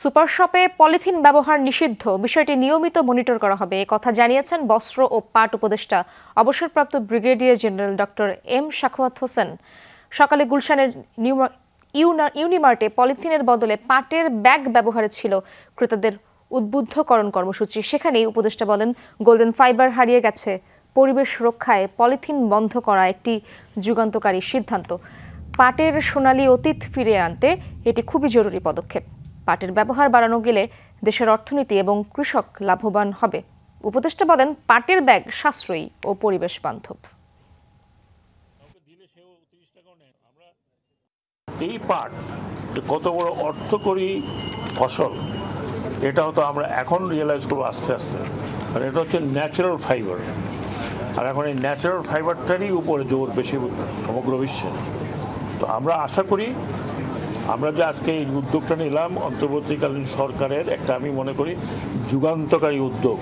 Super শপে polythene ব্যবহার নিষিদ্ধ, বিষয়টি নিয়মিত মনিটর করা হবে, কথা জানিয়েছেন বস্ত্র ও পাট উপদেষ্টা অবসরপ্রাপ্ত brigadier general doctor M Sakhawat Hossain. সকালে গুলশানের ইউনিমার্টে পলিথিনের বদলে পাটের ব্যাগ ব্যবহারে ছিল ক্রেতাদের উদ্বুদ্ধকরণ কর্মসূচি। সেখানেই উপদেষ্টা বলেন, গোল্ডেন ফাইবার হারিয়ে গেছে, পরিবেশ রক্ষায় পলিথিন বন্ধ করা একটি যুগান্তকারী সিদ্ধান্ত। পাটের সোনালী অতীত ফিরিয়ে আনতে এটি খুবই জরুরি পদক্ষেপ। পাটের ব্যবহার বাড়ানো গেলে দেশের অর্থনীতি এবং কৃষক লাভবান হবে। উপদেষ্টা বলেন, পাটের ব্যাগ সাশ্রয়ী ও পরিবেশ বান্ধব। এই পাট কত বড় অর্থকরী ফসল, এটাও তো আমরা এখন রিয়েলাইজ করবো আস্তে আস্তে। কারণ এটা হচ্ছে ন্যাচারাল ফাইবার, আর এখন এই ন্যাচারাল ফাইবারটারই উপরে জোর বেশি সমগ্র বিশ্বে। তো আমরা আশা করি আমরা যে আজকে এই উদ্যোগটা নিলাম অন্তর্বর্তীকালীন সরকারের একটা, আমি মনে করি যুগান্তকারী উদ্যোগ।